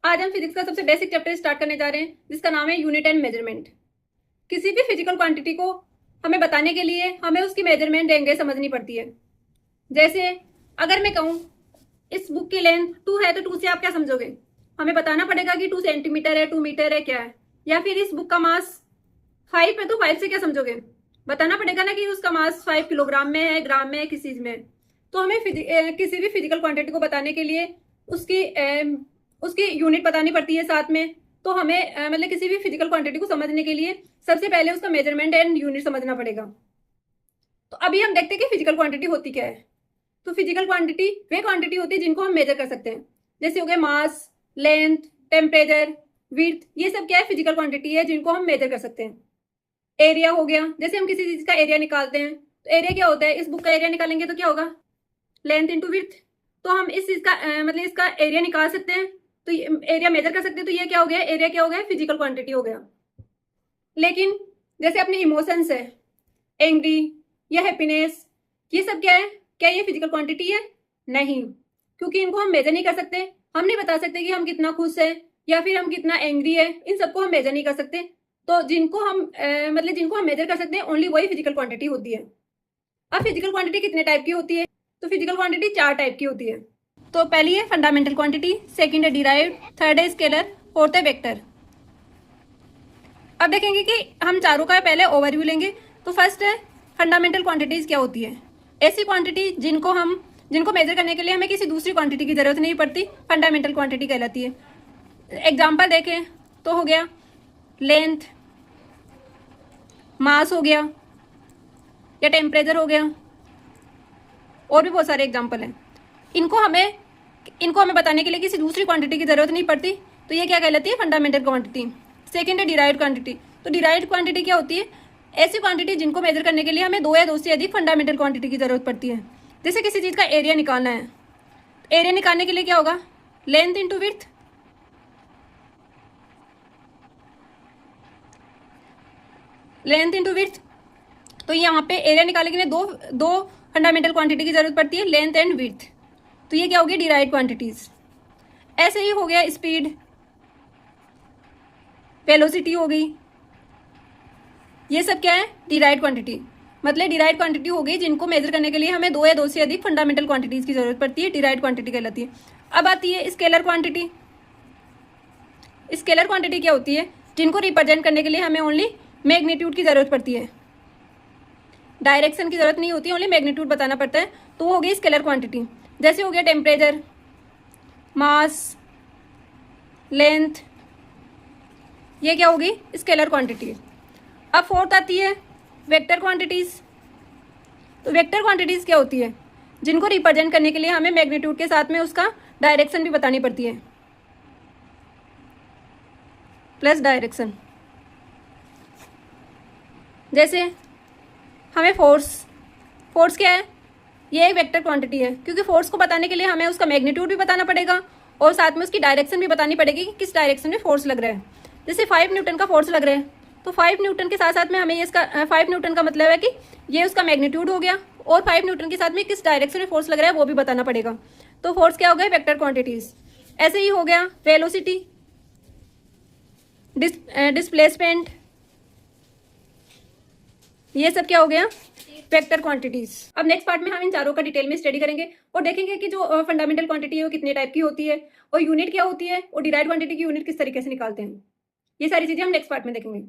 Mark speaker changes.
Speaker 1: आज हम फिजिक्स का सबसे बेसिक चैप्टर स्टार्ट करने जा रहे हैं जिसका नाम है यूनिट एंड मेजरमेंट। किसी भी फिजिकल क्वांटिटी को हमें बताने के लिए हमें उसकी मेजरमेंट एंगल समझनी पड़ती है। जैसे अगर मैं कहूँ इस बुक की लेंथ 2 है तो 2 से आप क्या समझोगे? हमें बताना पड़ेगा कि 2 सेंटीमीटर है, 2 मीटर है, क्या है। या फिर इस बुक का मास 5 है तो 5 से क्या समझोगे? बताना पड़ेगा ना कि उसका मास 5 किलोग्राम में है, ग्राम में है, किस चीज में है। तो हमें किसी भी फिजिकल क्वांटिटी को बताने के लिए उसकी उसकी यूनिट बतानी पड़ती है साथ में। तो हमें मतलब किसी भी फिजिकल क्वांटिटी को समझने के लिए सबसे पहले उसका मेजरमेंट एंड यूनिट समझना पड़ेगा। तो अभी हम देखते हैं कि फिजिकल क्वांटिटी होती क्या है। तो फिजिकल क्वांटिटी वे क्वांटिटी होती है जिनको हम मेजर कर सकते हैं। जैसे हो गए मास, लेंथ, टेम्परेचर, विड्थ, ये सब क्या है? फिजिकल क्वांटिटी है जिनको हम मेजर कर सकते हैं। एरिया हो गया, जैसे हम किसी चीज का एरिया निकालते हैं तो एरिया क्या होता है? इस बुक का एरिया निकालेंगे तो क्या होगा? Length into width. तो हम इस चीज का मतलब इसका एरिया निकाल सकते हैं, तो एरिया मेजर कर सकते हैं। तो ये क्या हो गया? एरिया क्या हो गया? फिजिकल क्वांटिटी हो गया। लेकिन जैसे अपने इमोशंस है, एंग्री या हैप्पीनेस, ये सब क्या है? क्या ये फिजिकल क्वांटिटी है? नहीं, क्योंकि इनको हम मेजर नहीं कर सकते। हम नहीं बता सकते कि हम कितना खुश है या फिर हम कितना एंग्री है। इन सबको हम मेजर नहीं कर सकते। तो जिनको हम मतलब जिनको हम मेजर कर सकते हैं ओनली वही फिजिकल क्वांटिटी होती है। अब फिजिकल क्वांटिटी कितने टाइप की होती है? तो फिजिकल क्वांटिटी 4 टाइप की होती है। तो पहली है फंडामेंटल क्वांटिटी, सेकंड है डिराइव्ड, थर्ड है स्केलर, फोर्थ है वेक्टर। अब देखेंगे कि हम चारों का पहले ओवरव्यू लेंगे। तो फर्स्ट है फंडामेंटल क्वांटिटीज क्या होती है? ऐसी क्वांटिटी जिनको मेजर करने के लिए हमें किसी दूसरी क्वांटिटी की जरूरत नहीं पड़ती, फंडामेंटल क्वांटिटी कहलाती है। एग्जाम्पल देखें तो हो गया लेंथ, मास हो गया, या टेम्परेचर हो गया, और भी बहुत सारे एग्जाम्पल हैं। इनको हमें बताने के लिए किसी दूसरी क्वांटिटी की जरूरत नहीं पड़ती। तो ये क्या कहलाती है? Fundamental quantity. सेकंड है डिराइव्ड क्वांटिटी। तो डिराइव्ड क्वांटिटी क्या होती है? ऐसी क्वांटिटी जिनको मेजर करने के लिए हमें 2 या 2 से अधिक फंडामेंटल क्वांटिटी की जरूरत पड़ती है। जैसे किसी चीज का एरिया निकालना है, एरिया निकालने के लिए क्या होगा? Length into width. Length into width. तो यहाँ पे एरिया निकालने के लिए दो फंडामेंटल क्वांटिटी की जरूरत पड़ती है, लेंथ एंड विड्थ। तो ये क्या हो गया? Derived quantities. ऐसे ही हो गया स्पीड, वेलोसिटी हो गई, ये सब क्या है? Derived quantity. मतलब डिराइव्ड क्वांटिटी हो गई जिनको मेजर करने के लिए हमें 2 या 2 से अधिक फंडामेंटल क्वांटिटीज की जरूरत पड़ती है, डिराइव्ड क्वांटिटी कहलाती है। अब आती है स्केलर क्वांटिटी। स्केलर क्वांटिटी क्या होती है? जिनको रिप्रेजेंट करने के लिए हमें ओनली मैग्नीट्यूड की जरूरत पड़ती है, डायरेक्शन की जरूरत नहीं होती, ओनली मैग्नीट्यूड बताना पड़ता है। तो वो हो गई स्केलर क्वांटिटी। जैसे हो गया टेम्परेचर, मास, लेंथ, ये क्या होगी? Scalar quantity. अब फोर्थ आती है वेक्टर क्वांटिटीज। तो वेक्टर क्वांटिटीज क्या होती है? जिनको रिप्रेजेंट करने के लिए हमें मैग्नीट्यूड के साथ में उसका डायरेक्शन भी बतानी पड़ती है, प्लस डायरेक्शन। जैसे हमें फोर्स क्या है? ये एक वेक्टर क्वांटिटी है, क्योंकि फोर्स को बताने के लिए हमें उसका मैग्नीट्यूड भी बताना पड़ेगा और साथ में उसकी डायरेक्शन भी बतानी पड़ेगी कि किस डायरेक्शन में फोर्स लग रहा है। जैसे 5 न्यूटन का फोर्स लग रहा है, तो 5 न्यूटन के साथ साथ में हमें ये इसका 5 न्यूटन का मतलब है कि ये उसका मैग्नीट्यूड हो गया, और 5 न्यूटन के साथ में किस डायरेक्शन में फोर्स लग रहा है वो भी बताना पड़ेगा। तो फोर्स क्या हो गया? Vector quantities. ऐसे ही हो गया वेलोसिटी, डिस्प्लेसमेंट, ये सब क्या हो गया? Vector quantities. अब नेक्स्ट पार्ट में हम इन चारों का डिटेल में स्टडी करेंगे और देखेंगे कि जो फंडामेंटल क्वांटिटी है वो कितने टाइप की होती है, और यूनिट क्या होती है, और डिराइव्ड क्वांटिटी की यूनिट किस तरीके से निकालते हैं। ये सारी चीजें हम नेक्स्ट पार्ट में देखेंगे।